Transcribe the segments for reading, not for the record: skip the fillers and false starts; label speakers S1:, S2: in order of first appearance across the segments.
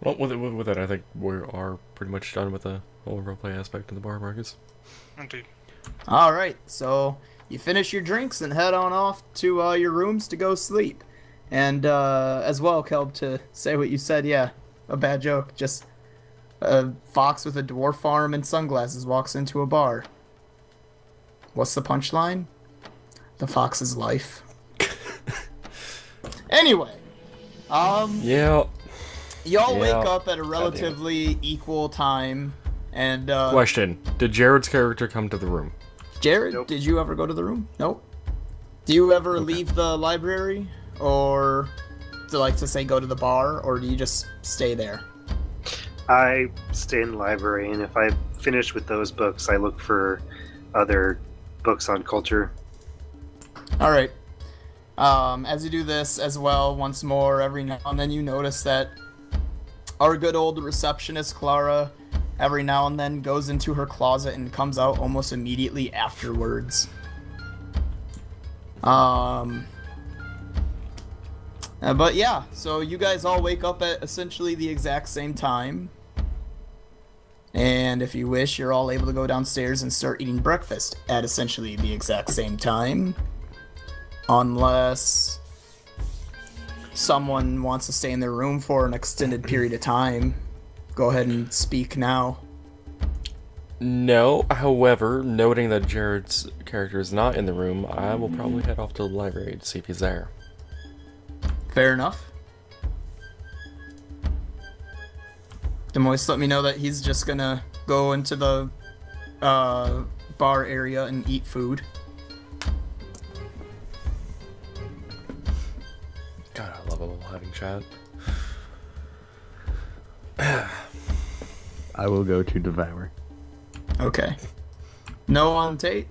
S1: Well, with that, I think we are pretty much done with the whole roleplay aspect of the bar, Marcus.
S2: Indeed.
S3: All right, so you finish your drinks and head on off to your rooms to go sleep. And as well, Kelb, to say what you said, yeah, a bad joke. Just a fox with a dwarf arm and sunglasses walks into a bar. What's the punchline? The fox's life. Anyway,
S1: Yeah.
S3: y'all wake
S1: Yeah.
S3: up at a relatively equal time, and
S1: Question: did Jared's character come to the room?
S3: Jared,
S2: Nope.
S3: did you ever go to the room? Nope. Do you ever leave the library, or to say go to the bar, or do you just stay there?
S2: I stay in the library, and if I finish with those books, I look for other books on culture.
S3: All right. As you do this as well, once more, every now and then you notice that our good old receptionist Clara, every now and then goes into her closet and comes out almost immediately afterwards. But yeah, so you guys all wake up at essentially the exact same time. And if you wish, you're all able to go downstairs and start eating breakfast at essentially the exact same time. Unless someone wants to stay in their room for an extended period of time. Go ahead and speak now.
S1: No. However, noting that Jared's character is not in the room, I will probably head off to the library to see if he's there.
S3: Fair enough. Demois let me know that he's just gonna go into the bar area and eat food.
S1: God, I love a little having chat.
S4: I will go to devour.
S3: Okay. No on Tate?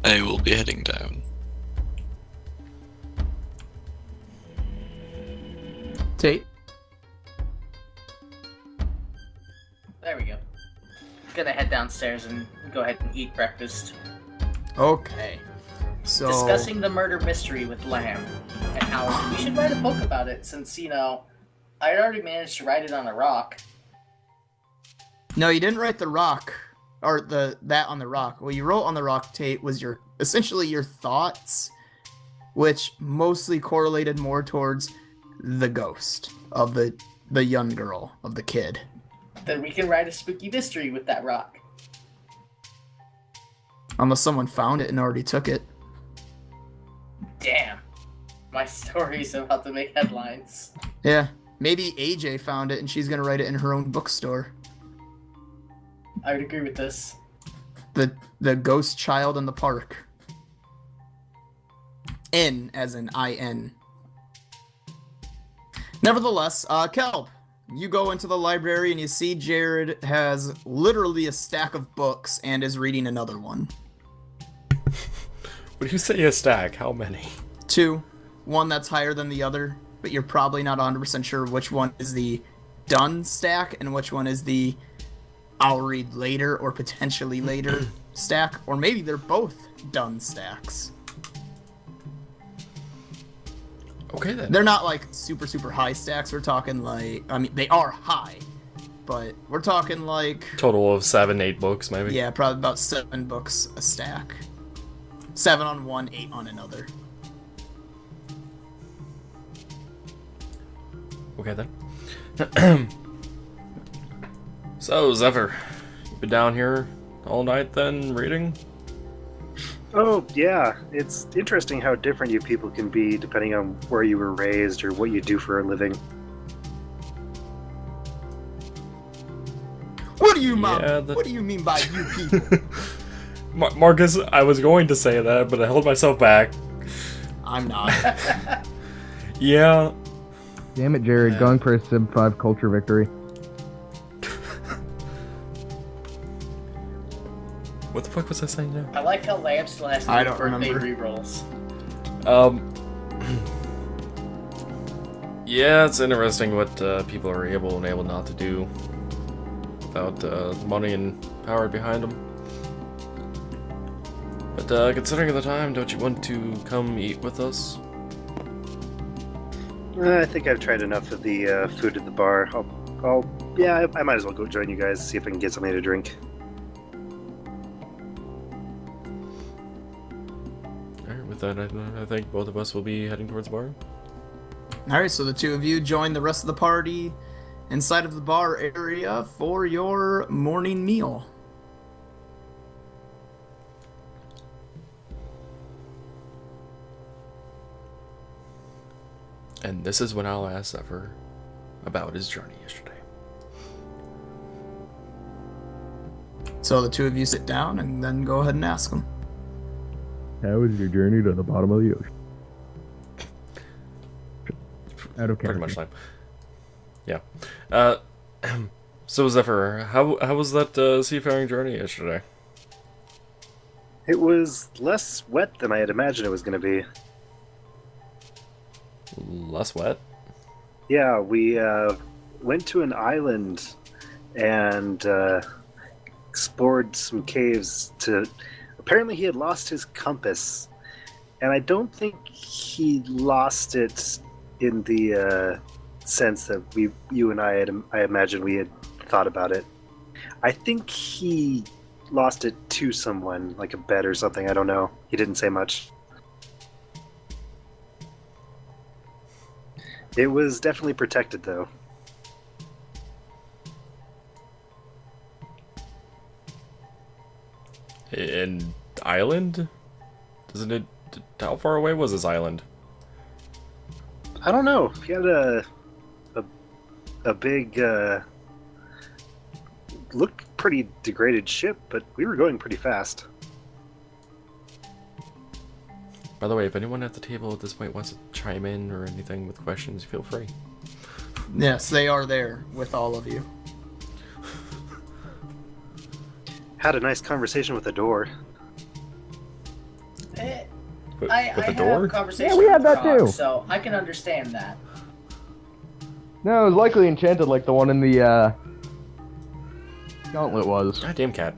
S5: I will be heading down.
S3: Tate?
S6: There we go. Gonna head downstairs and go ahead and eat breakfast.
S3: Okay. So...
S6: Discussing the murder mystery with Lamb and how we should write a book about it since, I had already managed to write it on a rock.
S3: No, you didn't write the rock, or that on the rock. What you wrote on the rock, Tate, was essentially your thoughts, which mostly correlated more towards the ghost of the young girl, of the kid.
S6: Then we can write a spooky mystery with that rock.
S3: Unless someone found it and already took it.
S6: Damn. My story's about to make headlines.
S3: Yeah, maybe AJ found it and she's gonna write it in her own bookstore.
S6: I would agree with this.
S3: The ghost child in the park. N as in I-N. Nevertheless, Kelp, you go into the library and you see Jared has literally a stack of books and is reading another one.
S1: Would you say a stack? How many?
S3: 2. One that's higher than the other, but you're probably not 100% sure which one is the done stack and which one is the I'll read later or potentially later stack, or maybe they're both done stacks.
S1: Okay then.
S3: They're not like super, super high stacks. We're talking like, I mean, they are high, but we're talking like,
S1: Total of 7, 8 books, maybe.
S3: yeah, probably about 7 books a stack. 7 on one, 8 on another.
S1: Okay then. So, Zephyr, you been down here all night then, reading?
S2: Oh, yeah. It's interesting how different you people can be depending on where you were raised or what you do for a living.
S3: What do you mean?
S1: Yeah,
S3: What do you mean by you people?
S1: Marcus, I was going to say that, but I held myself back.
S3: I'm not.
S1: Yeah.
S4: Damn it, Jared,
S1: Yeah.
S4: going for a Civ 5 culture victory.
S1: What the fuck was I saying now?
S6: I like how Lamb still has
S3: I
S6: to do
S3: don't
S6: birthday
S3: remember.
S6: rerolls.
S1: Yeah, it's interesting what people are able and able not to do without money and power behind them. But considering the time, don't you want to come eat with us?
S2: I think I've tried enough of the food at the bar. I might as well go join you guys, see if I can get something to drink.
S1: Alright, with that, I think both of us will be heading towards the bar.
S3: Alright, so the two of you join the rest of the party inside of the bar area for your morning meal.
S1: And this is when I'll ask Zephyr about his journey yesterday.
S3: So the two of you sit down and then go ahead and ask him.
S4: How was your journey to the bottom of the ocean? Out of
S1: Pretty
S4: character.
S1: much time. Yeah. So Zephyr, how was that seafaring journey yesterday?
S2: It was less wet than I had imagined it was going to be.
S1: Less wet?
S2: Yeah, we went to an island and explored some caves to... Apparently he had lost his compass, and I don't think he lost it in the sense that you and I imagined we had thought about it. I think he lost it to someone, like a bet or something, I don't know. He didn't say much. It was definitely protected, though.
S1: An island? Doesn't it... How far away was this island?
S2: I don't know. He had a big, looked pretty degraded ship, but we were going pretty fast.
S1: By the way, if anyone at the table at this point wants to chime in or anything with questions, feel free.
S3: Yes, they are there with all of you.
S2: Had a nice conversation with the door.
S6: I
S1: With the
S6: have
S1: door?
S6: a conversation
S4: Yeah, we had
S6: with
S4: that
S6: Rock,
S4: too.
S6: so I can understand that.
S4: No, it was likely enchanted like the one in the gauntlet was.
S1: Goddamn cat.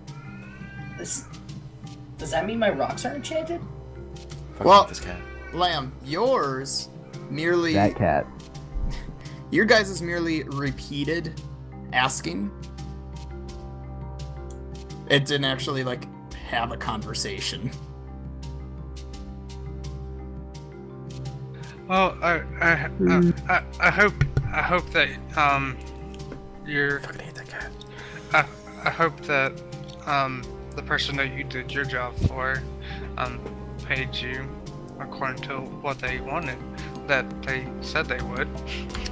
S6: Does that mean my rocks are enchanted?
S1: Fuck
S3: Well-
S1: this cat.
S3: Lamb, yours merely...
S4: That cat.
S3: Your guys' is merely repeated asking. It didn't actually, like, have a conversation.
S7: Well, I hope that you're.
S1: Fucking hate that cat.
S7: I hope that the person that you did your job for paid you according to what they wanted, that they said they would.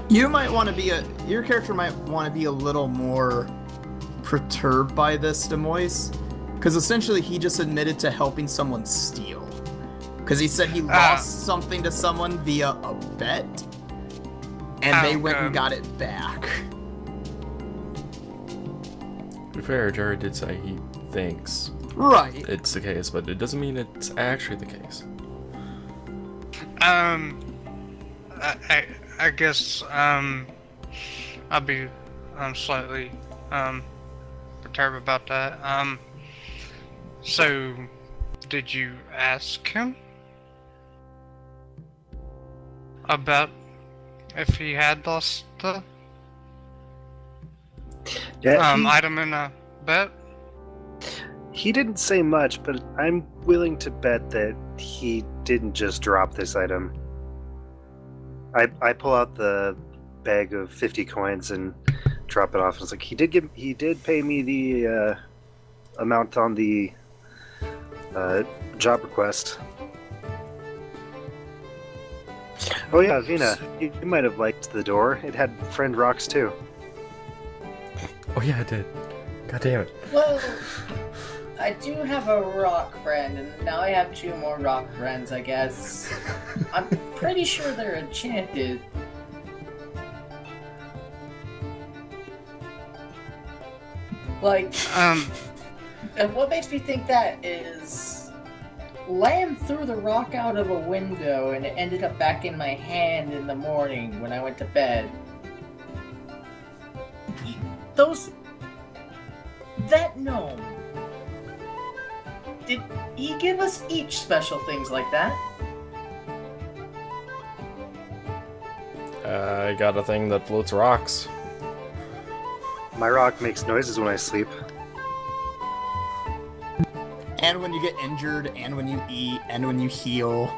S3: You might want to be your character might want to be a little more perturbed by this, Demoise, because essentially he just admitted to helping someone steal. Because he said he lost something to someone via a bet, and they went and got it back.
S1: To be fair, Jared did say he thinks
S3: Right.
S1: it's the case, but it doesn't mean it's actually the case.
S7: I guess I'll be slightly perturbed about that. So did you ask him about if he had lost the item in a bet?
S2: He didn't say much, but I'm willing to bet that he didn't just drop this item. I pull out the bag of 50 coins and drop it off. And it's like he did pay me the amount on the job request. Oh yeah, Vina, you might have liked the door. It had friend rocks too.
S1: Oh yeah, I did. God damn it.
S6: Well, I do have a rock friend, and now I have 2 more rock friends, I guess. I'm pretty sure they're enchanted. Like, and what makes me think that is Lamb threw the rock out of a window and it ended up back in my hand in the morning when I went to bed. That gnome, did he give us each special things like that?
S1: I got a thing that floats rocks.
S2: My rock makes noises when I sleep.
S3: And when you get injured, and when you eat, and when you heal.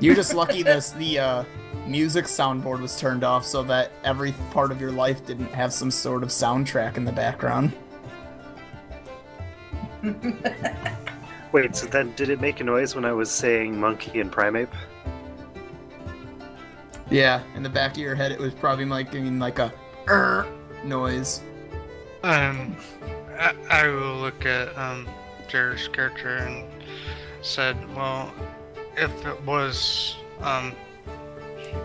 S3: You're just lucky the music soundboard was turned off so that every part of your life didn't have some sort of soundtrack in the background.
S2: Wait, so then did it make a noise when I was saying monkey and primate?
S3: Yeah, in the back of your head it was probably making like a noise.
S7: I will look at Jared's character and said, well, if it was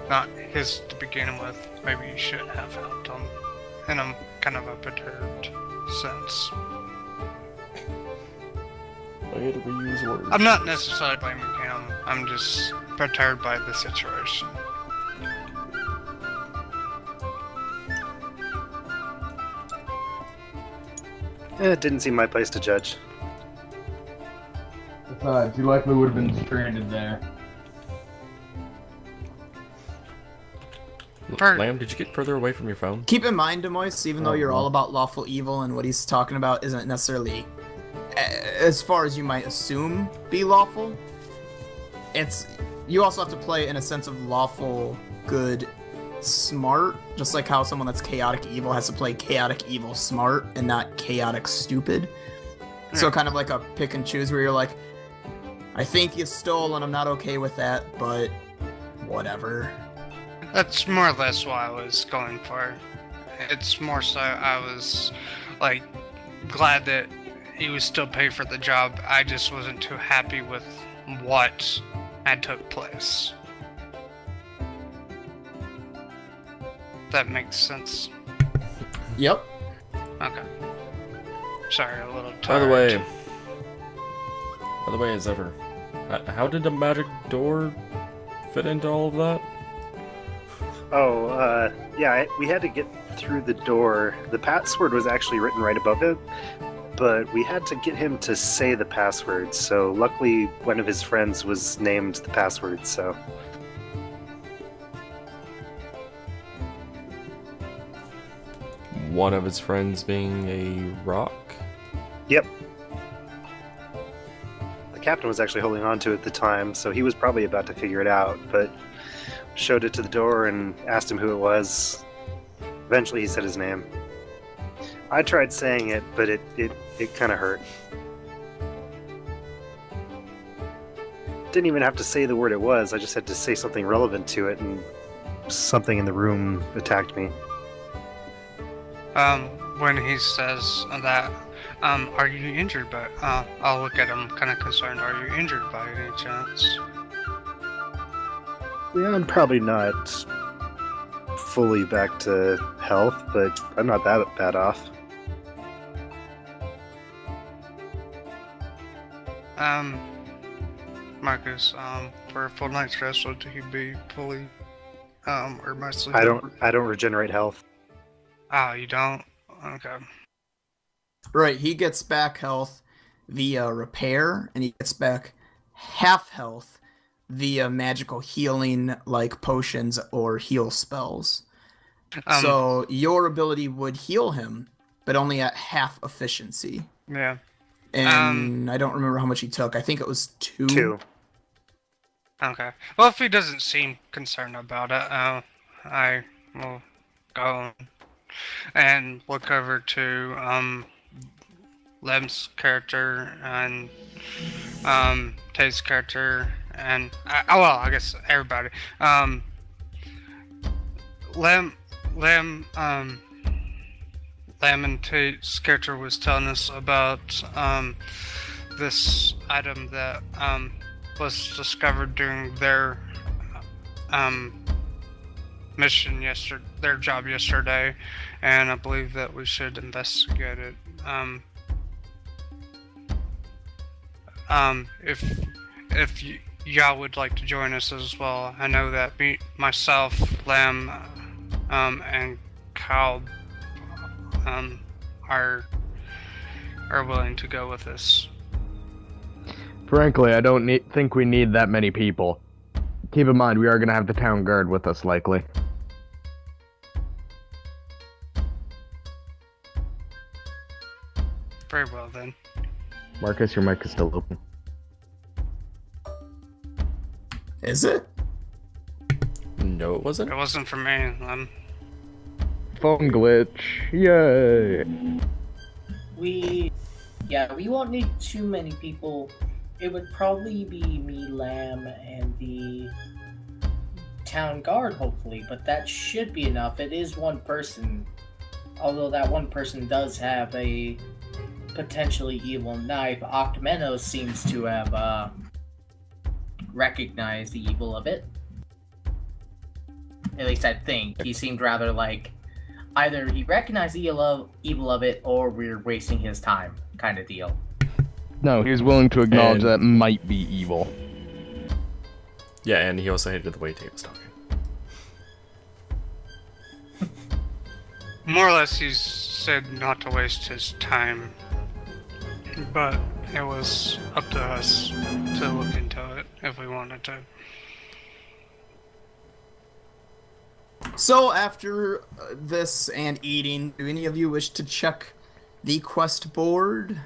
S7: not his to begin with, maybe you should have helped him in a kind of a perturbed sense.
S1: I had to reuse words.
S7: I'm not necessarily blaming him. I'm just perturbed by the situation.
S2: It didn't seem my place to judge.
S4: Besides, you likely would have been stranded there.
S1: Lamb, did you get further away from your phone?
S3: Keep in mind, Demois, even though you're all about lawful evil and what he's talking about isn't necessarily, as far as you might assume, be lawful, you also have to play in a sense of lawful, good, smart, just like how someone that's chaotic evil has to play chaotic evil smart and not chaotic stupid. So kind of like a pick and choose where you're like, I think you stole and I'm not okay with that, but whatever.
S7: That's more or less what I was going for. It's more so I was, like, glad that he was still paid for the job. I just wasn't too happy with what had took place. That makes sense.
S3: Yep.
S7: Okay. Sorry, a little
S1: By the
S7: tired.
S1: way, as ever, how did the magic door fit into all of that?
S2: Oh, yeah, we had to get through the door. The password was actually written right above it, but we had to get him to say the password, so luckily one of his friends was named the password, so...
S1: One of his friends being a rock?
S2: Yep. The captain was actually holding on to it at the time, so he was probably about to figure it out, but showed it to the door and asked him who it was. Eventually he said his name. I tried saying it, but it kind of hurt. Didn't even have to say the word it was, I just had to say something relevant to it, and something in the room attacked me.
S7: When he says that, are you injured? But I'll look at him kind of concerned. Are you injured by any chance?
S2: Yeah, I'm probably not fully back to health, but I'm not that bad off.
S7: Marcus, for a full night's rest, would he be fully, or mostly?
S2: I don't regenerate health.
S7: Oh, you don't? Okay.
S3: Right, he gets back health via repair, and he gets back half health via magical healing, like potions or heal spells. So your ability would heal him, but only at half efficiency.
S7: Yeah.
S3: And I don't remember how much he took. I think it was 2.
S2: 2.
S7: Okay. Well, if he doesn't seem concerned about it, I will go and look over to Lem's character and Tay's character and I guess everybody. Lem and Tay's character was telling us about this item that was discovered during their mission yesterday, their job yesterday, and I believe that we should investigate it. If y'all would like to join us as well, I know that myself, Lam, and Kyle, are willing to go with us.
S4: Frankly, I don't think we need that many people. Keep in mind, we are gonna have the town guard with us, likely.
S7: Very well then.
S4: Marcus, your mic is still open.
S3: Is it?
S1: No, it wasn't.
S7: It wasn't for me.
S4: Phone glitch. Yay!
S6: We won't need too many people. It would probably be me, Lamb, and the town guard, hopefully, but that should be enough. It is one person, although that one person does have a potentially evil knife. Octomeno seems to have recognized the evil of it. At least I think. He seemed rather like either he recognized the evil of it or we're wasting his time kind of deal.
S4: No, he was willing to acknowledge
S1: And-
S4: that might be evil.
S1: Yeah, and he also hated the way Tate was talking.
S7: More or less, he said not to waste his time, but it was up to us to look into it if we wanted to.
S3: So after this and eating, do any of you wish to check the quest board?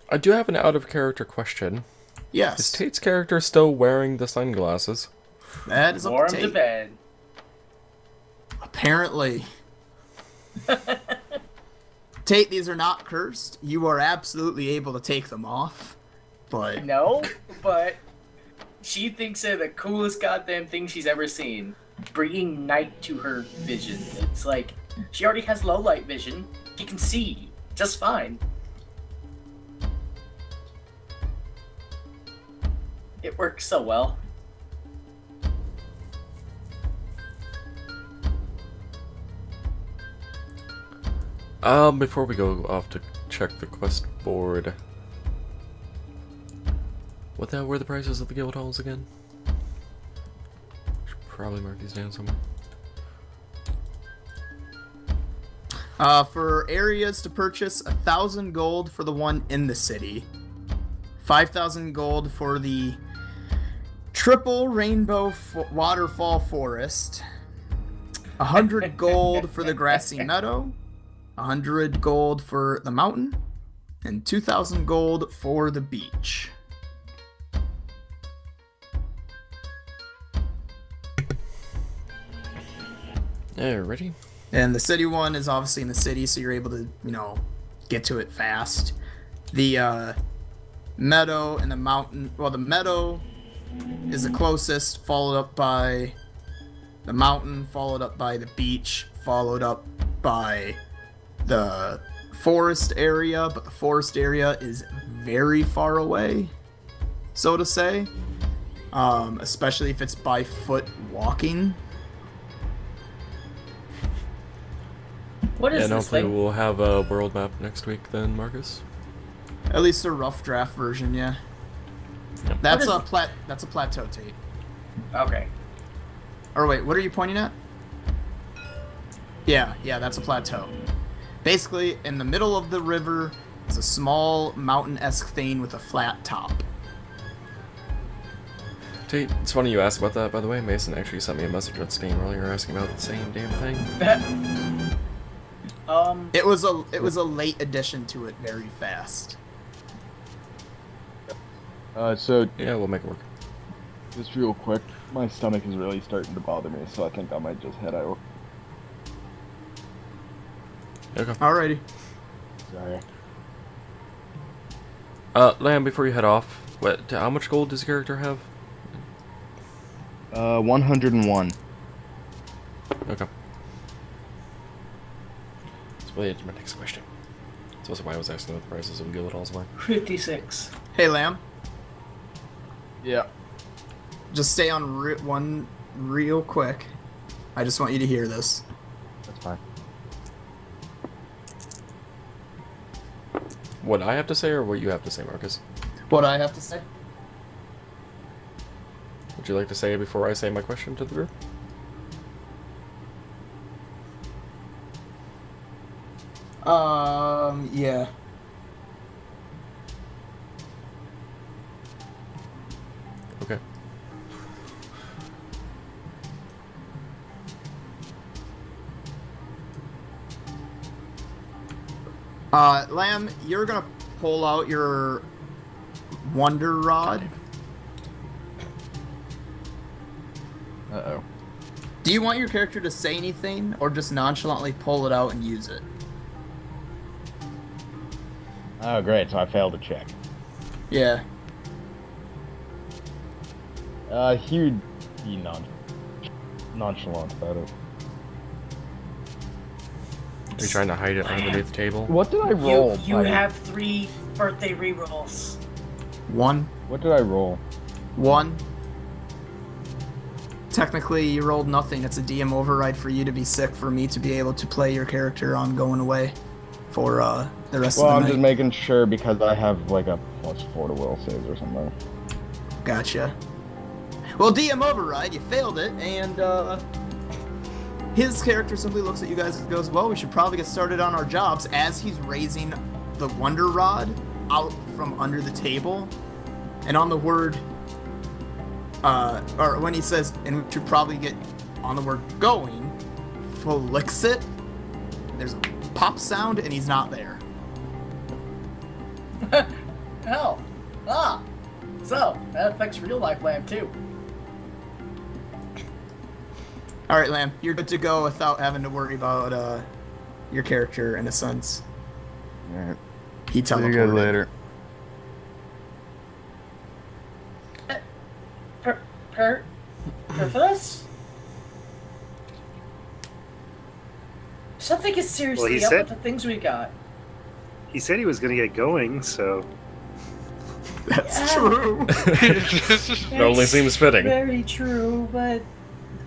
S1: I do have an out-of-character question. Is
S3: Yes.
S1: Tate's character still wearing the sunglasses?
S3: That is up
S6: Warm
S3: to
S6: to
S3: Tate.
S6: bed.
S3: Apparently. Tate, these are not cursed. You are absolutely able to take them off. But
S6: No, but she thinks they're the coolest goddamn thing she's ever seen. Bringing night to her vision. It's like, she already has low light vision. She can see just fine. It works so well.
S1: Before we go off to check the quest board, what the hell were the prices of the guild halls again? Should probably mark these down somewhere.
S3: for areas to purchase, 1,000 gold for the one in the city, 5,000 gold for the triple rainbow waterfall forest, 100 gold for the grassy meadow, 100 gold for the mountain, and 2,000 gold for the beach.
S1: Alrighty.
S3: And the city one is obviously in the city, so you're able to, get to it fast. The meadow and the mountain, well, the meadow is the closest, followed up by the mountain, followed up by the beach, followed up by the forest area, but the forest area is very far away, so to say, especially if it's by foot walking.
S6: What is
S1: And
S6: this
S1: hopefully
S6: thing?
S1: we'll have a world map next week then, Marcus.
S3: At least a rough draft version, yeah.
S1: Yep.
S3: That's
S6: What is-
S3: that's a plateau, Tate.
S6: Okay.
S3: Or wait, what are you pointing at? Yeah, that's a plateau. Basically, in the middle of the river is a small mountain-esque thing with a flat top.
S1: Tate, it's funny you asked about that, by the way. Mason actually sent me a message on Steam earlier asking about the same damn thing.
S3: It was a late addition to it, very fast.
S4: So
S1: Yeah, we'll make it work.
S4: just real quick, my stomach is really starting to bother me, so I think I might just head out.
S1: Okay.
S3: Alrighty.
S4: Sorry.
S1: Lamb, before you head off, how much gold does your character have?
S4: 101.
S1: Okay. That's really answered my next question. That's also why I was asking what the prices of guild halls were.
S6: 56.
S3: Hey, Lamb.
S4: Yeah.
S3: Just stay on one real quick. I just want you to hear this.
S4: That's fine.
S1: What I have to say or what you have to say, Marcus?
S3: What I have to say?
S1: Would you like to say it before I say my question to the group?
S3: Yeah.
S1: Okay.
S3: Lamb, you're gonna pull out your Wonder Rod.
S4: Uh-oh.
S3: Do you want your character to say anything, or just nonchalantly pull it out and use it?
S4: Oh, great, so I failed to check.
S3: Yeah.
S4: He would be nonchalant about it.
S1: Are you trying to hide it underneath the table?
S4: What did I roll?
S8: You have 3 birthday rerolls.
S3: 1.
S4: What did I roll?
S3: 1. Technically, you rolled nothing. It's a DM override for you to be sick, for me to be able to play your character on going away for the rest
S4: Well,
S3: of
S4: I'm
S3: the
S4: just
S3: night.
S4: making sure because I have like a +4 to will saves or something.
S3: Gotcha. Well, DM override, you failed it, and his character simply looks at you guys and goes, well, we should probably get started on our jobs, as he's raising the Wonder Rod out from under the table. And on the word, or when he says, and we should probably get on the word going, flicks it, there's a pop sound, and he's not there.
S6: Hell. Ah. So, that affects real life Lamb too.
S3: Alright, Lamb, you're good to go without having to worry about your character, in a sense.
S4: Alright.
S3: He
S4: See you
S3: teleported.
S4: guys later.
S6: Perfilis? Something is seriously
S2: Well, he
S6: up
S2: said-
S6: with the things we got.
S2: He said he was going to get going, so
S3: That's
S6: Yeah.
S3: true.
S1: It only
S6: It's
S1: seems fitting.
S6: Very true, but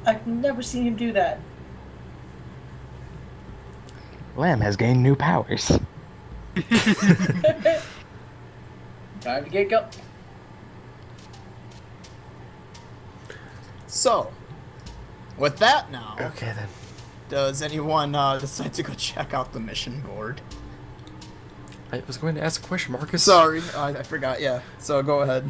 S6: I've never seen him do that.
S4: Lamb has gained new powers.
S6: Time to get go.
S3: So, with that now,
S1: Okay then.
S3: does anyone decide to go check out the mission board?
S1: I was going to ask a question, Marcus.
S3: Sorry, I forgot, yeah. So go ahead.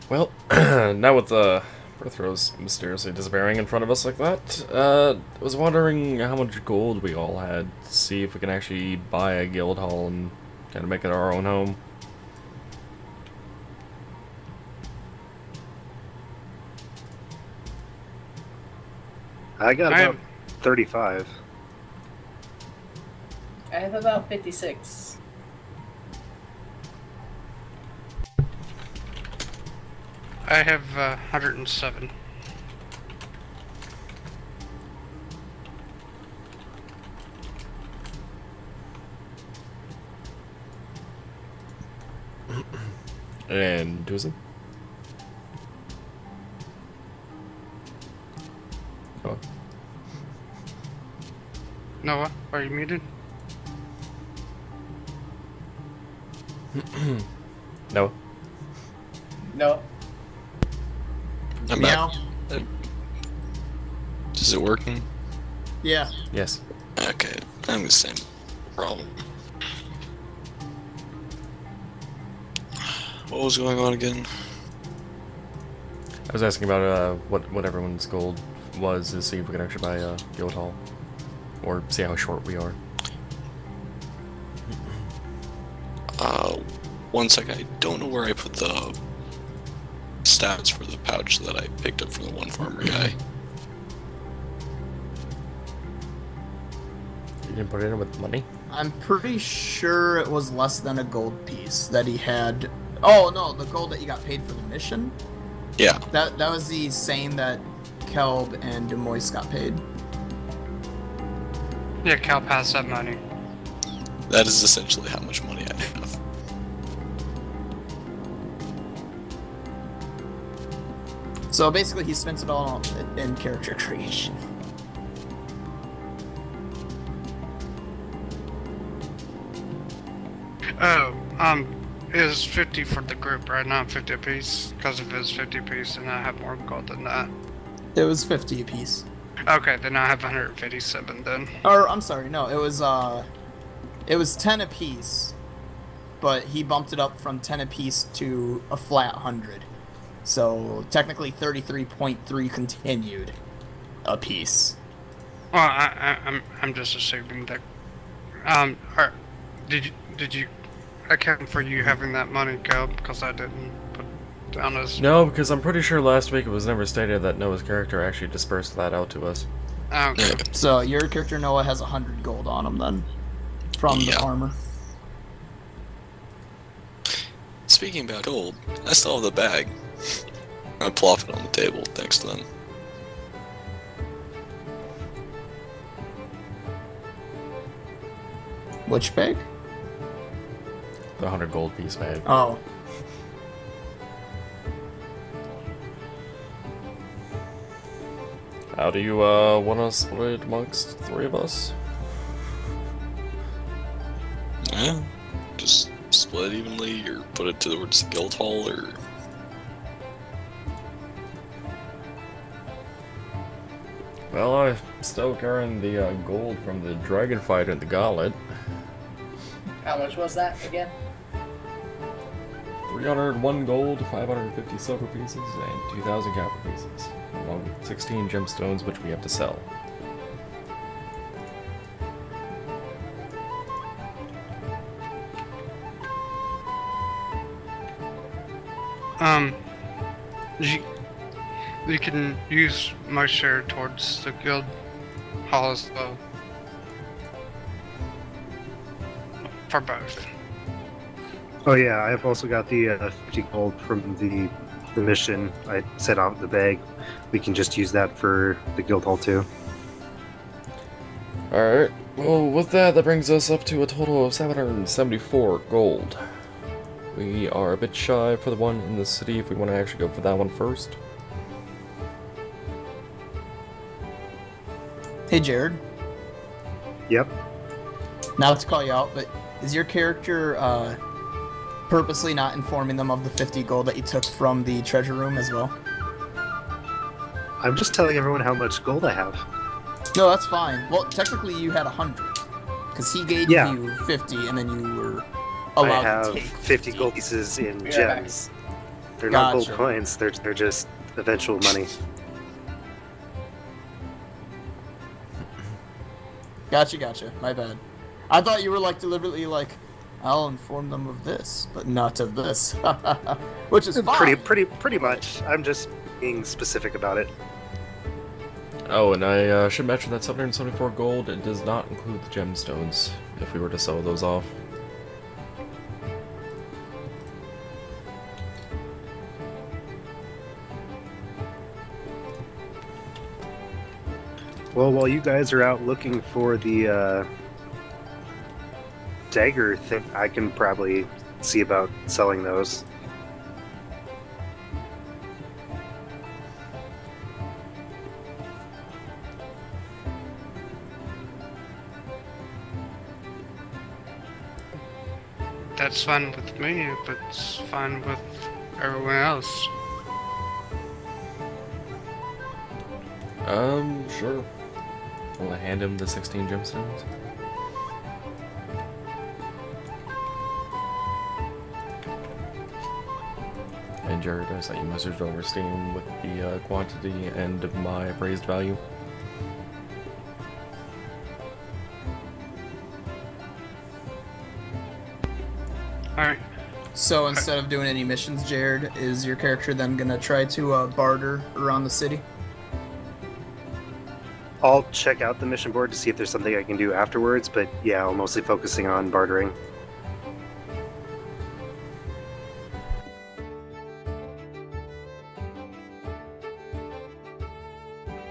S1: Well, now with the birth rose mysteriously disappearing in front of us like that, I was wondering how much gold we all had. See if we can actually buy a guild hall and kind of make it our own home.
S2: I got
S7: I'm-
S2: about 35.
S6: I have about 56.
S7: I have 107.
S1: And Doozy? Oh,
S7: Noah, are you muted?
S1: no.
S6: No.
S5: I'm
S3: Meow.
S5: back. Is it working?
S3: Yeah.
S1: Yes.
S5: Okay, I'm the same problem. What was going on again?
S1: I was asking about what everyone's gold was to see if we could actually buy a guild hall. Or see how short we are.
S5: One sec, I don't know where I put the stats for the pouch that I picked up from the one farmer guy.
S1: You didn't put it in with money?
S3: I'm pretty sure it was less than a gold piece that he had. Oh no, the gold that you got paid for the mission?
S5: Yeah,
S3: That was the same that Kelb and Demois got paid.
S7: Yeah, Cal passed that money.
S5: that is essentially how much money I have.
S3: So basically he spends it all in character creation.
S7: Oh, it was 50 for the group, right? Not 50 apiece. Because if it was 50 apiece, then I have more gold than that.
S3: It was 50 apiece.
S7: Okay, then I have 157 then.
S3: Or I'm sorry, no, it was 10 apiece, but he bumped it up from 10 apiece to a flat 100. So technically 33.3 continued apiece.
S7: Well, I'm just assuming that Did you account for you having that money, Caleb? Because I didn't put it down as.
S1: No, because I'm pretty sure last week it was never stated that Noah's character actually dispersed that out to us.
S7: Okay.
S3: So your character Noah has 100 gold on him then, from the
S5: Yeah.
S3: farmer.
S5: Speaking about gold, I still have the bag. I plop it on the table next to them.
S3: Which bag?
S1: The 100 gold piece bag.
S3: Oh.
S1: How do you want to split it amongst the 3 of us?
S5: Yeah, just split it evenly, or put it towards the guild hall, or
S1: Well, I'm still carrying the gold from the dragon fight and the gauntlet.
S6: How much was that again?
S1: 301 gold, 550 silver pieces, and 2,000 copper pieces, along with 16 gemstones which we have to sell.
S7: You, you can use my share towards the guild hall as well. For both.
S2: Oh yeah, I've also got the 50 gold from the mission I set out in the bag. We can just use that for the guild hall too.
S1: Alright, well with that brings us up to a total of 774 gold. We are a bit shy for the one in the city if we want to actually go for that one first.
S3: Hey Jared,
S2: Yep.
S3: not to call you out, but is your character purposely not informing them of the 50 gold that you took from the treasure room as well?
S2: I'm just telling everyone how much gold I have.
S3: No, that's fine. Well, technically you had 100, because he gave
S2: Yeah.
S3: you 50, and then you were
S2: I
S3: allowed
S2: have
S3: to take
S2: 50 gold pieces in
S6: Yeah.
S2: gems. They're not gold
S3: Gotcha.
S2: coins, they're just eventual money.
S3: Gotcha. My bad. I thought you were like deliberately like, I'll inform them of this, but not of this, which is fine.
S2: Pretty much. I'm just being specific about it.
S1: Oh, and I should mention that 774 gold, it does not include the gemstones, if we were to sell those off.
S2: Well, while you guys are out looking for the dagger thing, I can probably see about selling those.
S7: That's fine with me if it's fine with everyone else.
S1: Sure. I'll hand him the 16 gemstones. And Jared, I sent you a message over Steam with the quantity and my appraised value.
S7: Alright.
S3: So instead of doing any missions, Jared, is your character then gonna try to barter around the city?
S2: I'll check out the mission board to see if there's something I can do afterwards, but yeah, I'm mostly focusing on bartering.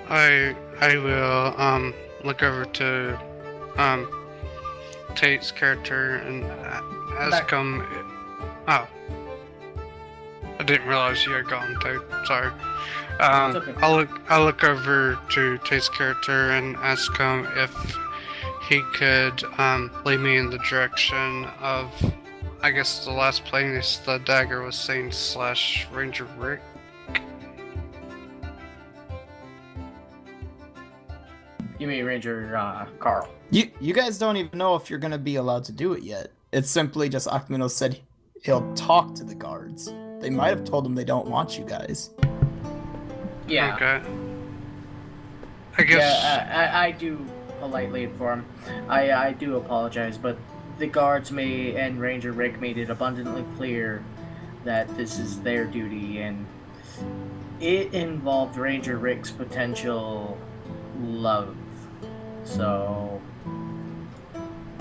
S7: I will look over to Tate's character and ask him. Oh, I didn't realize you had gone, Tate. Sorry.
S6: It's okay.
S7: I'll look over to Tate's character and ask him if he could lead me in the direction of, I guess the last place the dagger was seen / Ranger Rick.
S6: You mean Ranger Carl?
S3: You guys don't even know if you're gonna be allowed to do it yet. It's simply just Akmino said he'll talk to the guards. They might have told him they don't want you guys.
S6: Yeah.
S7: Okay. I guess.
S6: Yeah, I do politely inform. I do apologize, but the guards and Ranger Rick made it abundantly clear that this is their duty, and it involved Ranger Rick's potential love. So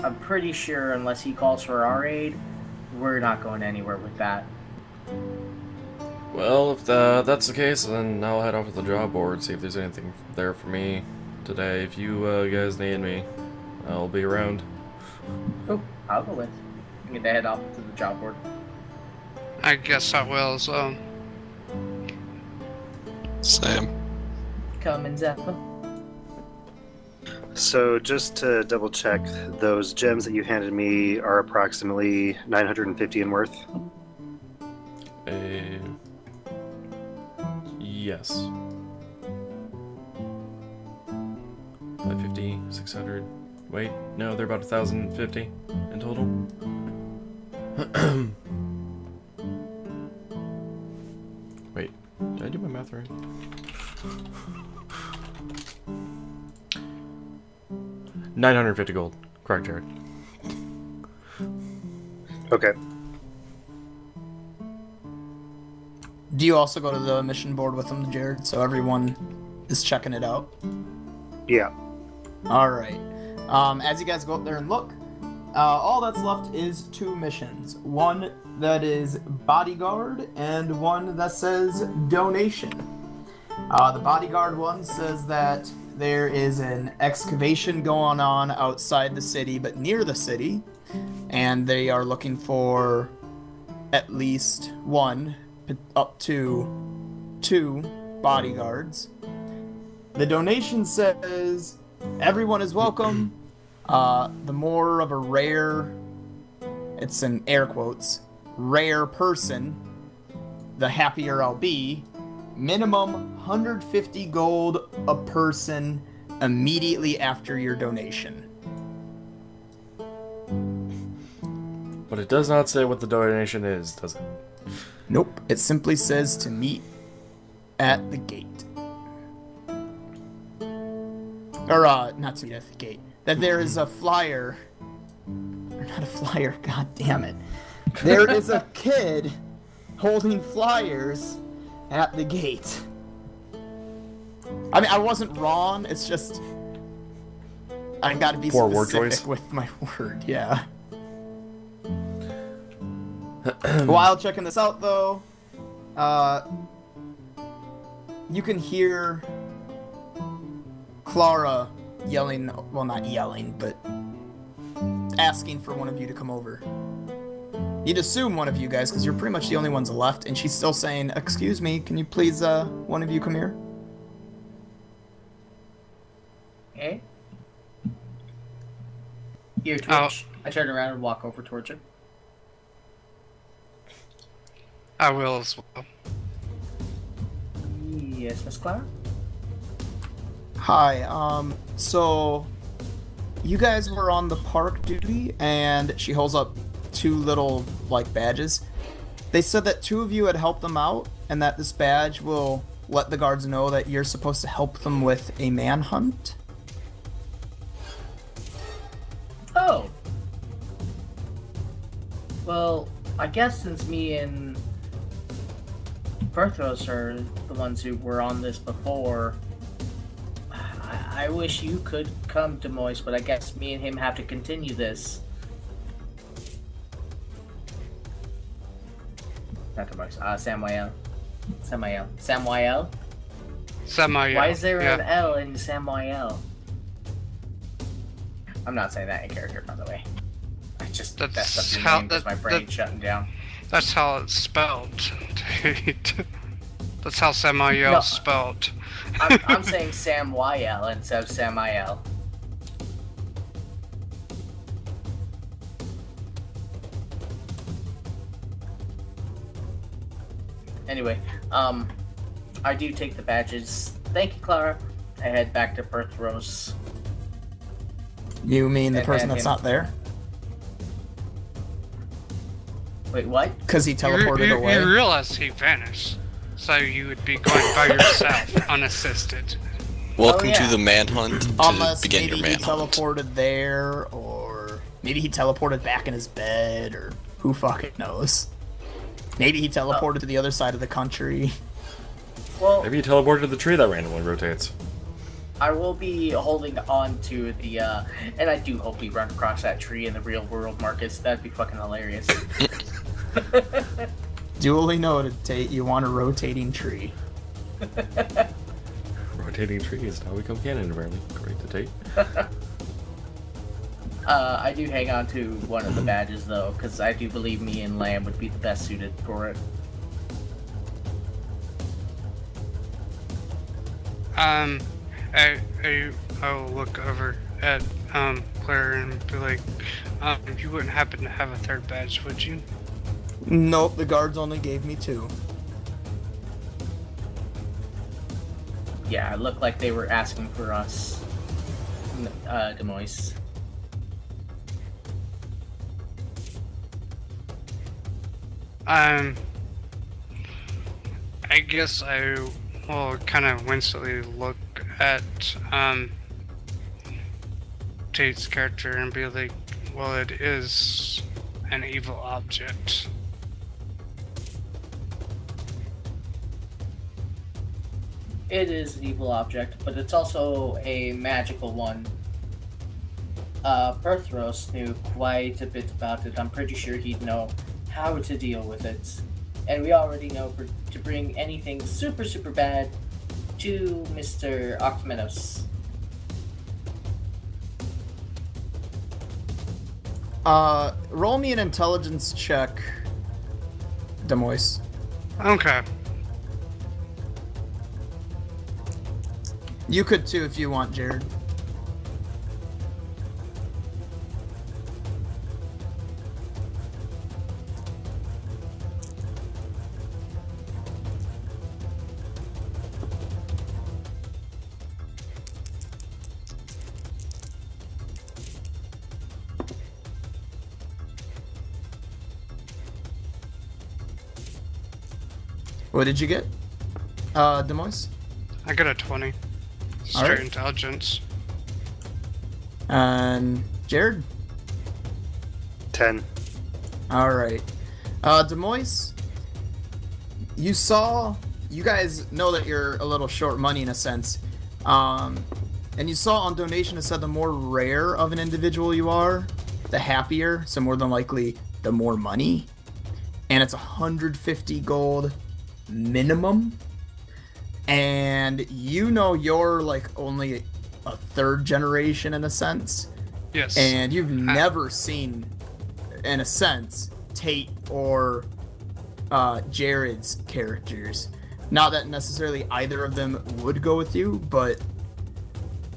S6: I'm pretty sure unless he calls for our aid, we're not going anywhere with that.
S1: Well, if that's the case, then I'll head off to the job board, see if there's anything there for me today. If you guys need me, I'll be around.
S6: Oh, I'll go with. I'm gonna head off to the job board.
S7: I guess I will as well.
S5: Same.
S6: Come in, Zappa.
S2: So just to double check, those gems that you handed me are approximately 950 in worth.
S1: Yes. 550, 600. Wait, no, they're about 1,050 in total. Wait, did I do my math right? $950 gold. Correct, Jared.
S2: Okay.
S3: Do you also go to the mission board with them, Jared, so everyone is checking it out?
S2: Yeah.
S3: Alright. As you guys go up there and look, all that's left is 2 missions. One that is bodyguard and one that says donation. The bodyguard one says that there is an excavation going on outside the city, but near the city, and they are looking for at least 1, up to 2 bodyguards. The donation says everyone is welcome. The more of a rare, it's in air quotes, rare person, the happier I'll be. Minimum 150 gold a person immediately after your donation.
S1: But it does not say what the donation is, does it?
S3: Nope, it simply says to meet at the gate. Or, not to meet at the gate. That there is a flyer. Or not a flyer, god damn it. There is a kid holding flyers at the gate. I mean, I wasn't wrong, it's just... I gotta be
S1: Poor word
S3: specific
S1: choice.
S3: with my word, yeah. While checking this out, though, you can hear Clara yelling, well, not yelling, but asking for one of you to come over. You'd assume one of you guys, because you're pretty much the only ones left, and she's still saying, excuse me, can you please, one of you come here?
S6: Okay. Here, Twitch. I turn around and walk over towards her.
S7: I will as well.
S6: Yes, Miss Clara?
S3: Hi, so you guys were on the park duty, and she holds up 2 little, like, badges. They said that 2 of you had helped them out, and that this badge will let the guards know that you're supposed to help them with a manhunt.
S6: Oh. Well, I guess since me and Berthos are the ones who were on this before, I wish you could come to Moist, but I guess me and him have to continue this. Not to Moist. Samuel. Samuel?
S7: Samuel.
S6: Why is there
S7: yeah.
S6: an L in Samuel? I'm not saying that in character, by the way. I just
S7: That's
S6: messed up your
S7: how-
S6: name because my brain's shutting down.
S7: That's how it's spelled, dude. That's how Samuel
S6: No.
S7: spelled.
S6: I'm saying Samuel instead of Samael. Anyway, I do take the badges. Thank you, Clara. I head back to Berthros.
S3: You mean the
S6: And
S3: person
S6: him.
S3: that's not there?
S6: Wait, what?
S3: Because he teleported
S7: you
S3: away?
S7: realize he vanished, so you would be going by yourself, unassisted.
S5: Welcome
S6: yeah.
S5: to the manhunt. To
S3: Unless
S5: begin
S3: maybe
S5: your
S3: he
S5: manhunt.
S3: teleported there, or maybe he teleported back in his bed, or who fucking knows. Maybe he teleported to the other side of the country.
S6: Well,
S1: Maybe you teleported to the tree that randomly rotates.
S6: I will be holding on to the, and I do hope we run across that tree in the real world, Marcus. That'd be fucking hilarious.
S3: Duly noted, Tate. You want a rotating tree.
S1: Rotating trees now become canon, apparently. Great to Tate.
S6: I do hang on to one of the badges, though, because I do believe me and Lamb would be the best suited for it.
S7: I'll look over at Claire and be like, you wouldn't happen to have a third badge, would you?
S3: Nope, the guards only gave me 2.
S6: Yeah, it looked like they were asking for us, Demois.
S7: I guess I will kind of winsomely look at Tate's character and be like, well, it is an evil object.
S6: It is an evil object, but it's also a magical one. Perthros knew quite a bit about it. I'm pretty sure he'd know how to deal with it. And we already know to bring anything super, super bad to Mr. Octomenos.
S3: Roll me an intelligence check, Demois.
S7: Okay.
S3: You could too if you want, Jared. What did you get, Demois?
S7: I got a 20. Straight
S3: Alright.
S7: intelligence.
S3: And Jared?
S2: 10.
S3: Alright. Demois, you guys know that you're a little short money in a sense. And you saw on donation it said the more rare of an individual you are, the happier, so more than likely, the more money. And it's 150 gold minimum. And you know you're like only a third generation in a sense.
S7: Yes.
S3: And you've never seen, in a sense, Tate or Jared's characters. Not that necessarily either of them would go with you, but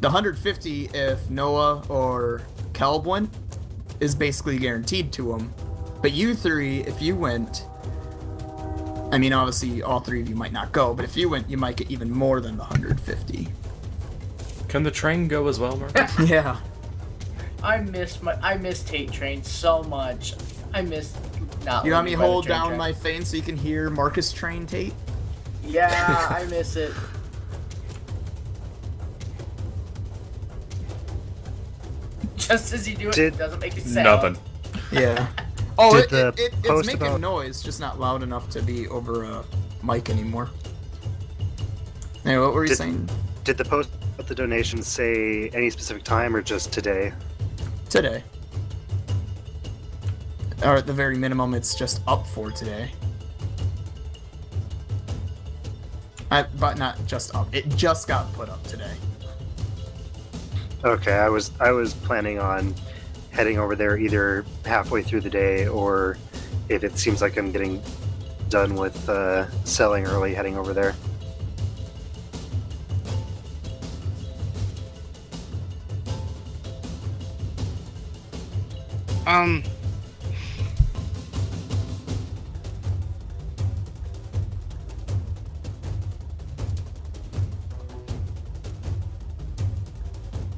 S3: the 150, if Noah or Kelb went, is basically guaranteed to them. But you three, if you went, I mean, obviously all 3 of you might not go, but if you went, you might get even more than the 150.
S1: Can the train go as well, Marcus?
S3: Yeah.
S6: I miss Tate Train so much. I miss not.
S3: You want me
S6: living by the
S3: hold
S6: train
S3: down
S6: track.
S3: my thing so you can hear Marcus Train Tate?
S6: Yeah, I miss it. Just as you do it, it doesn't make a sound.
S1: Nothing.
S3: Yeah. Oh,
S2: Did the
S3: it's
S2: post
S3: making
S2: about-
S3: noise, just not loud enough to be over a mic anymore. Hey, what were you saying?
S2: Did the post about the donations say any specific time or just today?
S3: Today. Or at the very minimum, it's just up for today. But not just up. It just got put up today.
S2: Okay, I was planning on heading over there either halfway through the day, or if it seems like I'm getting done with selling early, heading over there.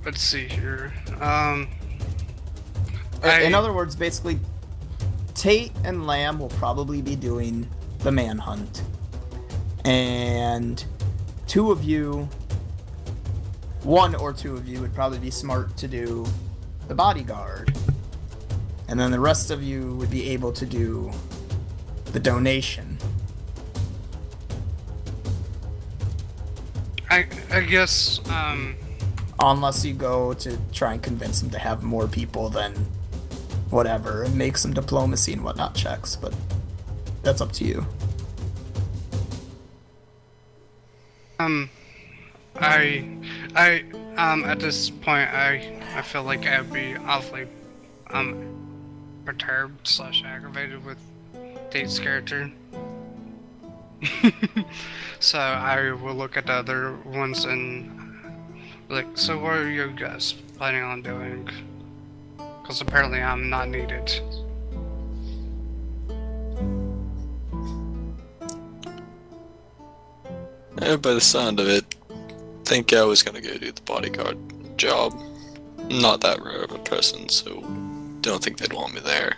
S7: Let's see here.
S3: In other words, basically, Tate and Lamb will probably be doing the manhunt. And 2 of you one or two of you would probably be smart to do the bodyguard. And then the rest of you would be able to do the donation.
S7: I guess,
S3: Unless you go to try and convince them to have more people than whatever and make some diplomacy and whatnot checks, but that's up to you.
S7: At this point, I feel like I'd be awfully, perturbed / aggravated with Tate's character. So I will look at the other ones and like, so what are you guys planning on doing? Because apparently I'm not needed.
S5: By the sound of it, think I was gonna go do the bodyguard job. Not that rare of a person, so don't think they'd want me there.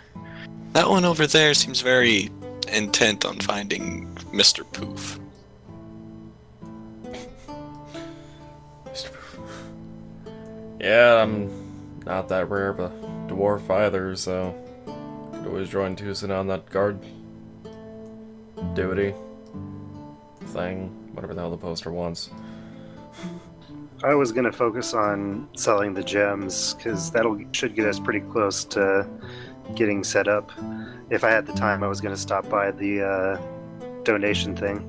S5: That one over there seems very intent on finding Mr. Poof.
S1: Yeah, I'm not that rare of a dwarf either, so could always join Tucson on that guard duty thing, whatever the hell the poster wants.
S2: I was gonna focus on selling the gems because should get us pretty close to getting set up. If I had the time, I was gonna stop by the donation thing.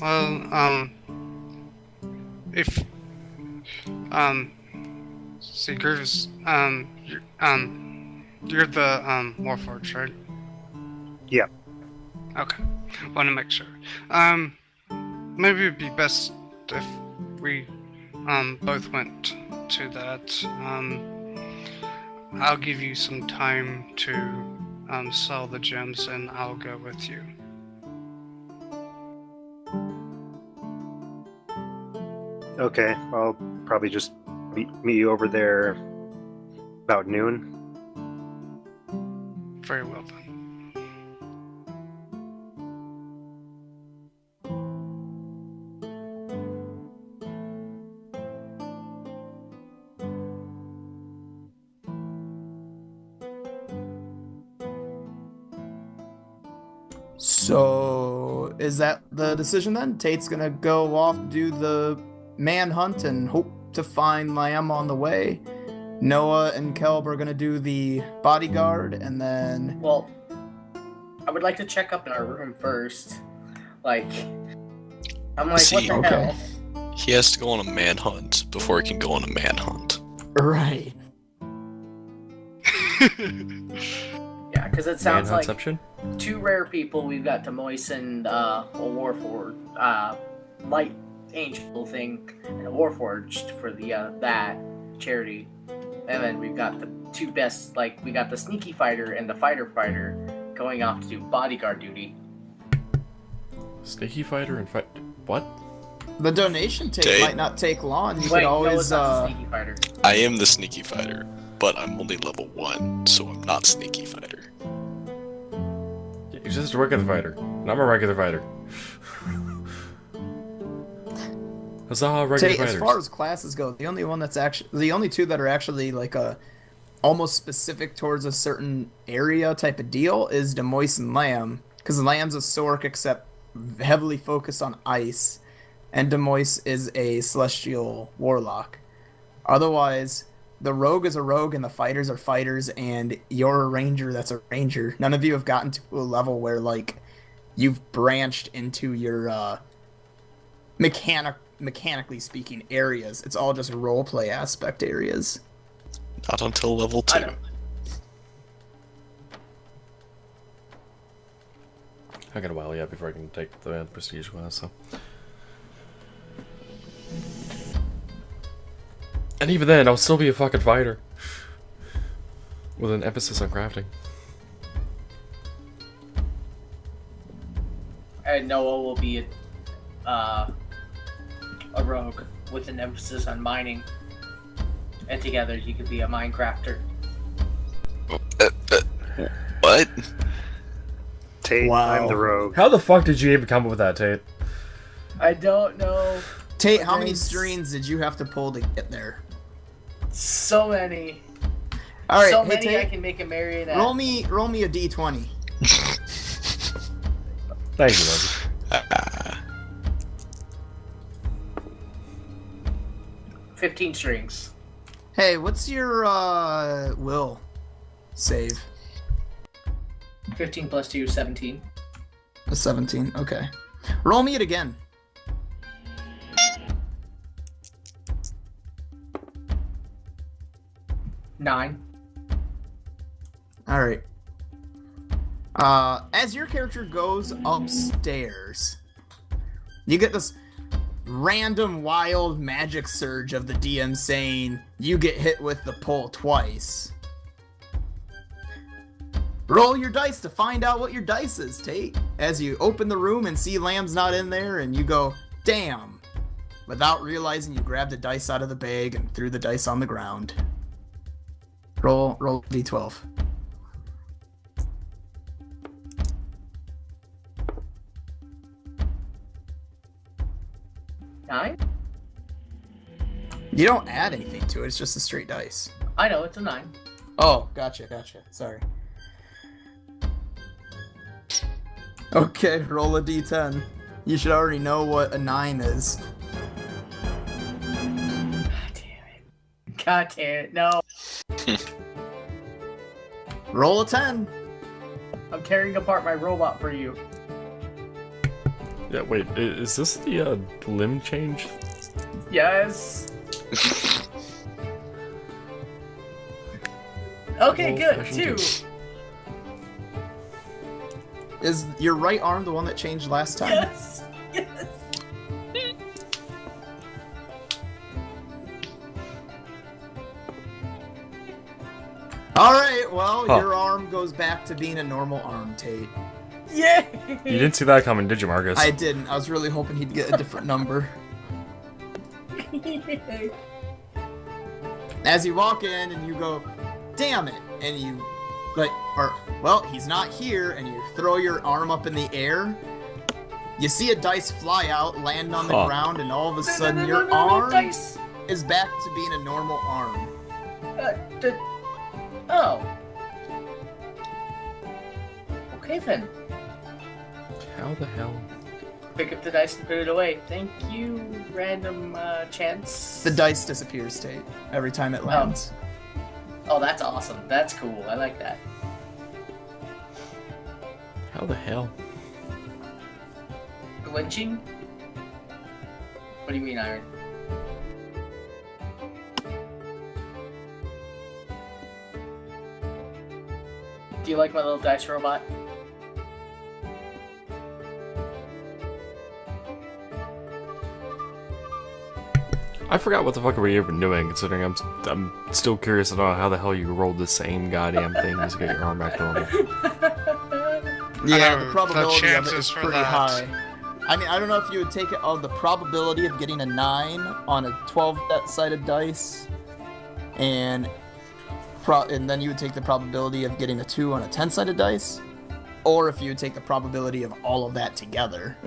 S7: Well, if, Seekers, you're the, Warforged, right?
S2: Yeah.
S7: Okay, want to make sure. Maybe it'd be best if we, both went to that. I'll give you some time to, sell the gems and I'll go with you.
S2: Okay, I'll probably just meet you over there about noon.
S7: Very well then.
S3: So, is that the decision then? Tate's gonna go off, do the manhunt, and hope to find Lamb on the way. Noah and Kelb are gonna do the bodyguard, and then...
S6: Well, I would like to check up in our room first. Like, I'm like,
S5: See,
S6: what the hell?
S5: He has to go on a manhunt before he can go on a manhunt.
S3: Right.
S6: Yeah, because it sounds like
S1: Manhuntception?
S6: two rare people. We've got Demois and a Warforged, Light Angel thing, and a Warforged for the that charity. And then we've got the two best, like, we got the Sneaky Fighter and the Fighter going off to do bodyguard duty.
S1: Sneaky fighter and fight. What?
S3: The donation
S5: Tate.
S3: might not take long. You
S6: Wait,
S3: could always,
S6: no, it's not the Sneaky Fighter.
S5: I am the Sneaky Fighter, but I'm only level 1, so I'm not Sneaky Fighter.
S1: He's just a regular fighter. And I'm a regular fighter. Huzzah, regular
S3: Tate,
S1: fighters.
S3: as far as classes go, the only two that are actually like a almost specific towards a certain area type of deal is Demois and Lamb, because Lamb's a Sork except heavily focused on ice, and Demois is a Celestial Warlock. Otherwise, the rogue is a rogue and the fighters are fighters, and you're a ranger that's a ranger. None of you have gotten to a level where like you've branched into your mechanically speaking areas. It's all just roleplay aspect areas.
S5: Not until level 2.
S1: I got a while yet before I can take the prestige class, so. And even then, I'll still be a fucking fighter. With an emphasis on crafting.
S6: And Noah will be a rogue with an emphasis on mining. And together you could be a Minecrafter.
S5: What?
S2: Tate.
S3: Wow.
S2: I'm the rogue.
S1: How the fuck did you even come up with that, Tate?
S6: I don't know.
S3: Tate, how many
S6: Thanks.
S3: strings did you have to pull to get there?
S6: So many.
S3: All right,
S6: So
S3: hey,
S6: many
S3: Tate,
S6: I can make a marionette.
S3: roll me a d20.
S1: Thank you, Logan.
S6: 15 strings.
S3: Hey, what's your will save?
S6: 15 plus 2, 17.
S3: A 17. Okay. Roll me it again.
S6: Nine.
S3: All right. As your character goes upstairs, you get this random wild magic surge of the DM saying you get hit with the pole twice. Roll your dice to find out what your dice is, Tate. As you open the room and see Lamb's not in there, and you go, damn. Without realizing, you grabbed the dice out of the bag and threw the dice on the ground. Roll d12.
S6: 9?
S3: You don't add anything to it, it's just a straight dice.
S6: I know, it's a 9.
S3: Oh, gotcha. Sorry. Okay, roll a d10. You should already know what a 9 is.
S6: God damn it, no.
S3: Roll a 10.
S6: I'm tearing apart my robot for you.
S1: Yeah, wait, is this the limb change?
S6: Yes. Okay, good.
S1: Old-fashioned
S6: 2.
S3: Is your right arm the one that changed last time?
S6: Yes. Yes.
S3: Alright, well,
S1: Huh.
S3: your arm goes back to being a normal arm, Tate.
S6: Yay.
S1: You didn't see that coming, did you, Marcus?
S3: I didn't. I was really hoping he'd get a different number. As you walk in and you go, damn it, and you, well, he's not here, and you throw your arm up in the air, you see a dice fly out, land on the
S1: Huh.
S3: ground, and all of a
S6: No,
S3: sudden
S6: no,
S3: your
S6: no,
S3: arm
S6: dice.
S3: is back to being a normal arm.
S6: Oh. Okay then.
S1: How the hell?
S6: Pick up the dice and put it away. Thank you, random chance.
S3: The dice disappears, Tate, every time it lands.
S6: Oh, that's awesome. That's cool. I like that.
S1: How the hell?
S6: Glitching? What do you mean, Iron? Do you like my little dice robot?
S1: I forgot what the fuck we were even doing, considering I'm still curious to know how the hell you rolled the same goddamn thing just to get your arm back to normal.
S3: Yeah,
S7: know,
S3: the probability
S7: the
S3: of it
S7: chances
S3: is
S7: for
S3: pretty
S7: that.
S3: high. I mean, I don't know if you would take it of the probability of getting a 9 on a 12-sided dice, and then you would take the probability of getting a 2 on a 10-sided dice, or if you would take the probability of all of that together.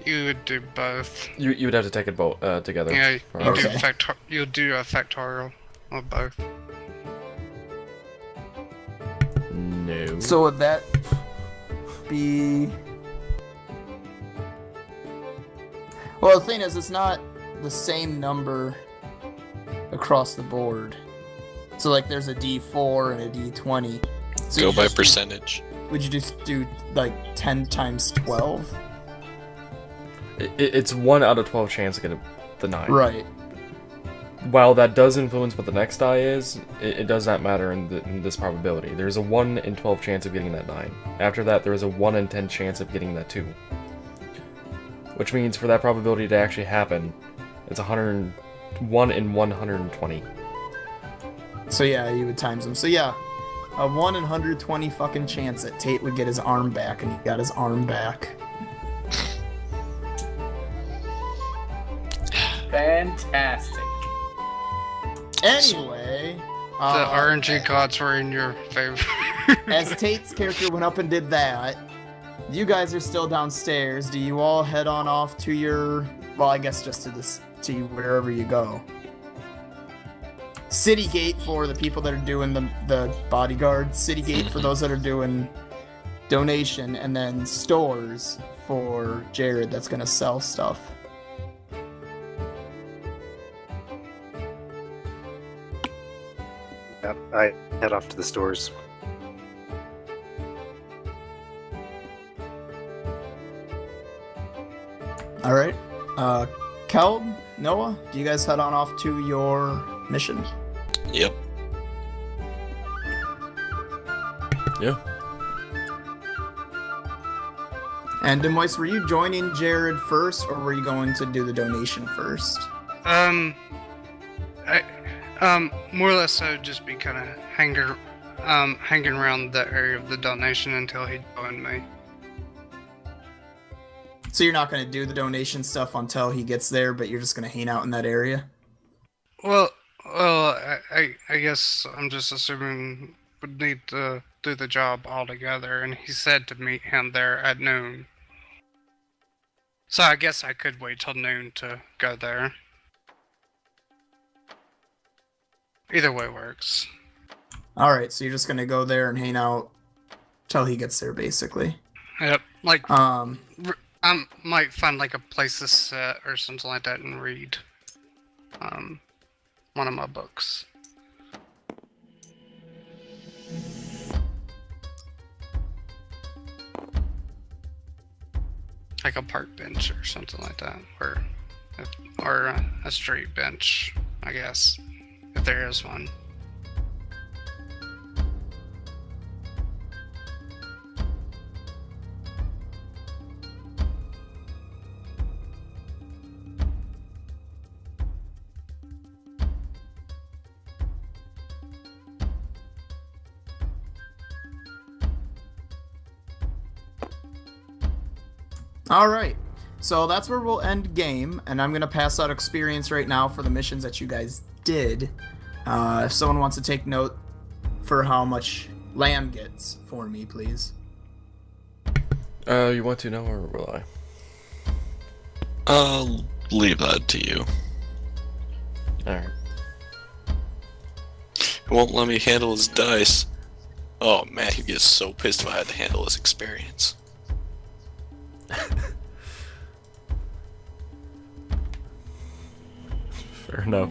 S7: You would do both.
S1: You would have to take it both together.
S7: Yeah,
S1: Or-
S7: you do a factorial of both.
S1: No.
S3: So would that be... Well, the thing is, it's not the same number across the board. So, like, there's a D4 and a D20. So
S5: Go
S3: you
S5: by
S3: just do-
S5: percentage.
S3: Would you just do, like, 10 times 12?
S1: It's 1 out of 12 chance to get the 9.
S3: Right.
S1: While that does influence what the next die is, it does not matter in this probability. There's a 1 in 12 chance of getting that 9. After that, there is a 1 in 10 chance of getting that 2. Which means for that probability to actually happen, it's 1 in 120.
S3: So, yeah, you would times them. So, yeah, a 1 in 120 fucking chance that Tate would get his arm back, and he got his arm back.
S6: Fantastic.
S3: Anyway...
S7: The RNG gods were in your favor.
S3: As Tate's character went up and did that, you guys are still downstairs. Do you all head on off to your, well, I guess just to wherever you go? City Gate for the people that are doing the bodyguard, City Gate for those that are doing donation, and then stores for Jared that's gonna sell stuff.
S2: Yep, I head off to the stores.
S3: All right, Kelb, Noah, do you guys head on off to your mission?
S5: Yep.
S1: Yeah.
S3: And Demois, were you joining Jared first, or were you going to do the donation first?
S7: More or less, I would just be kind of hanging around the area of the donation until he joined me.
S3: So you're not going to do the donation stuff until he gets there, but you're just going to hang out in that area?
S7: Well, I guess I'm just assuming would need to do the job all together, and he said to meet him there at noon. So I guess I could wait till noon to go there. Either way works.
S3: Alright, so you're just going to go there and hang out till he gets there, basically.
S7: Yep, like,
S3: Um,
S7: I might find like a place to sit or something like that and read one of my books. Like a park bench or something like that, or a street bench, I guess, if there is one.
S3: Alright, so that's where we'll end game, and I'm going to pass out experience right now for the missions that you guys did. If someone wants to take note for how much Lamb gets for me, please.
S1: You want to know, or will I?
S5: I'll leave that to you.
S1: Alright.
S5: He won't let me handle his dice. Oh man, he'd get so pissed if I had to handle his experience.
S1: Fair enough.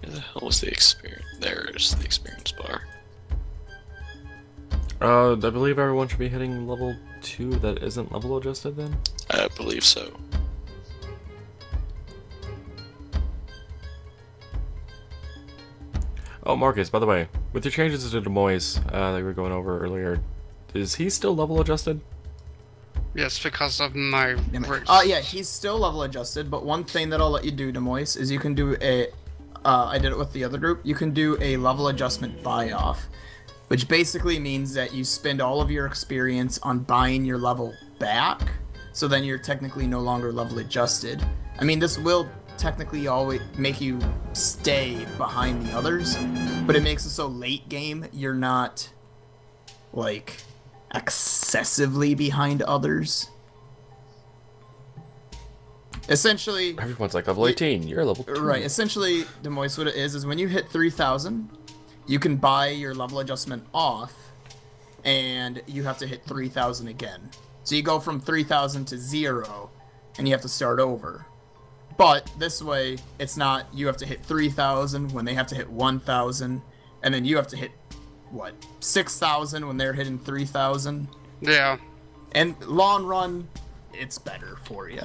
S5: Where the hell was the experience? There's the experience bar.
S1: I believe everyone should be hitting level 2 that isn't level adjusted then?
S5: I believe so.
S1: Oh, Marcus, by the way, with your changes to Des Moines that we were going over earlier, is he still level adjusted?
S7: Yes, because of my
S3: Yeah, he's still level adjusted, but one thing that I'll let you do, Demois, is you can do a, I did it with the other group, you can do a level adjustment buy-off, which basically means that you spend all of your experience on buying your level back, so then you're technically no longer level adjusted. I mean, this will technically always make you stay behind the others, but it makes it so late game you're not, like, excessively behind others. Essentially,
S1: Everyone's like level 18, you're level 2.
S3: right, essentially, Demois, what it is when you hit 3,000, you can buy your level adjustment off, and you have to hit 3,000 again. So you go from 3,000 to 0, and you have to start over. But this way, it's not you have to hit 3,000 when they have to hit 1,000, and then you have to hit, 6,000 when they're hitting 3,000?
S7: Yeah.
S3: And long run, it's better for you.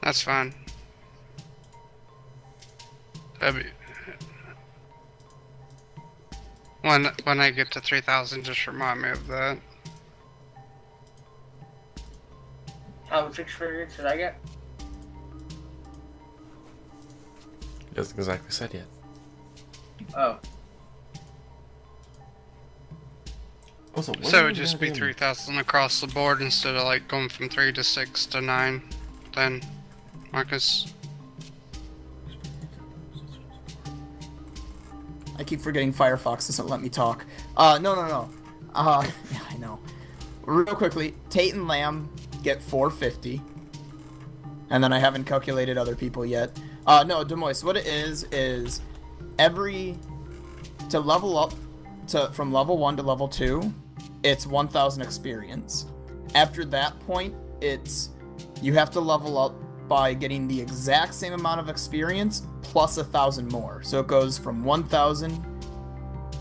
S7: That's fine. When I get to 3,000, just remind me of that.
S6: How much experience did I get?
S1: He hasn't exactly said yet.
S6: Oh.
S1: Also, what
S7: So
S1: are
S7: it would
S1: you
S7: just be
S1: having?
S7: 3,000 across the board instead of like going from 3 to 6 to 9. Then, Marcus.
S3: I keep forgetting Firefox doesn't let me talk. No. Yeah, I know. Real quickly, Tate and Lamb get 450. And then I haven't calculated other people yet. No, Demois, what it is to level up from level 1 to level 2, it's 1,000 experience. After that point, you have to level up by getting the exact same amount of experience plus 1,000 more. So it goes from 1,000,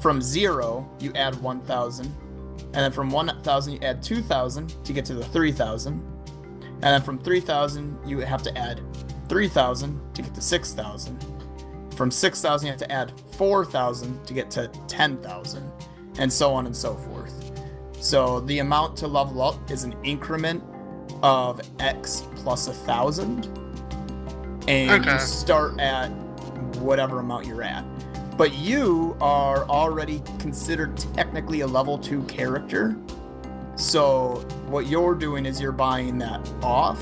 S3: from 0, you add 1,000, and then from 1,000 you add 2,000 to get to the 3,000, and then from 3,000 you have to add 3,000 to get to 6,000. From 6,000 you have to add 4,000 to get to 10,000, and so on and so forth. So the amount to level up is an increment of X plus 1,000, and you start at whatever amount you're at. But you are already considered technically a level 2 character, so what you're doing is you're buying that off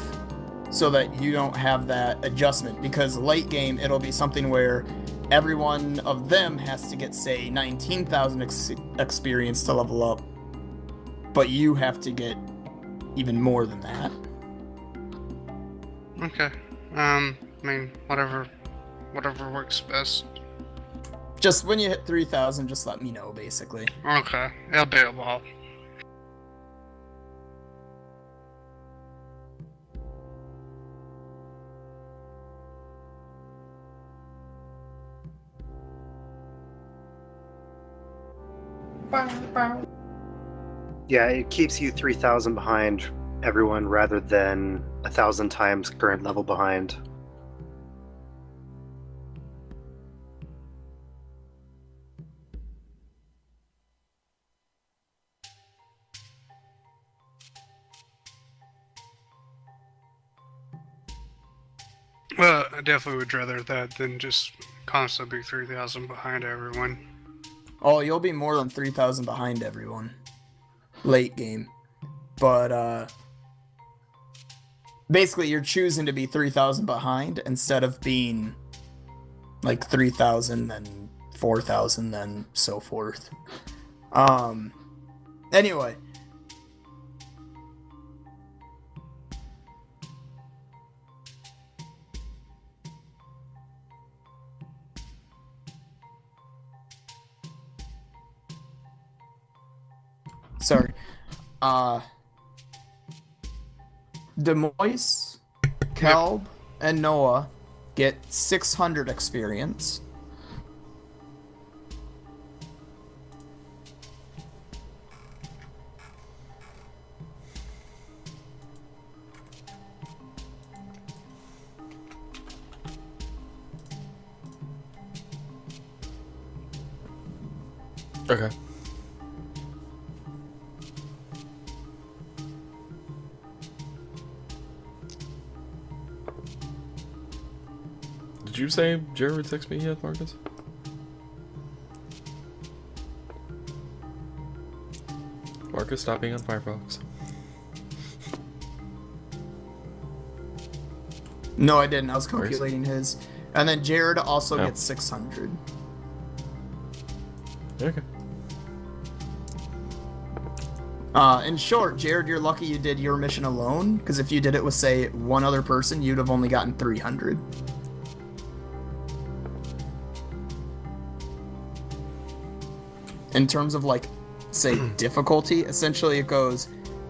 S3: so that you don't have that adjustment, because late game it'll be something where every one of them has to get, say, 19,000 experience to level up, but you have to get even more than that.
S7: Okay. I mean, whatever works best.
S3: Just when you hit 3,000, just let me know, basically.
S7: Okay, it'll be a while.
S2: Yeah, it keeps you 3,000 behind everyone rather than 1,000 times current level behind.
S7: Well, I definitely would rather that than just constantly be 3,000 behind everyone.
S3: Oh, you'll be more than 3,000 behind everyone. Late game. But, basically you're choosing to be 3,000 behind instead of being, like, 3,000, then 4,000, then so forth. Anyway. Sorry. Demois, Kelb, and Noah get 600 experience.
S1: Okay. Did you say Jared would text me yet, Marcus? Marcus, stop being on Firefox.
S3: No, I didn't. I was calculating his. And then Jared also
S1: Oh.
S3: gets 600.
S1: Okay.
S3: In short, Jared, you're lucky you did your mission alone, because if you did it with, say, one other person, you'd have only gotten 300. In terms of, like, say, difficulty, essentially it goes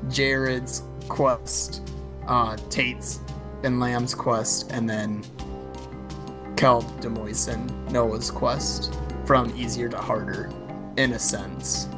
S3: Jared's quest, Tate's and Lamb's quest, and then Kelb, Demois, and Noah's quest, from easier to harder, in a sense.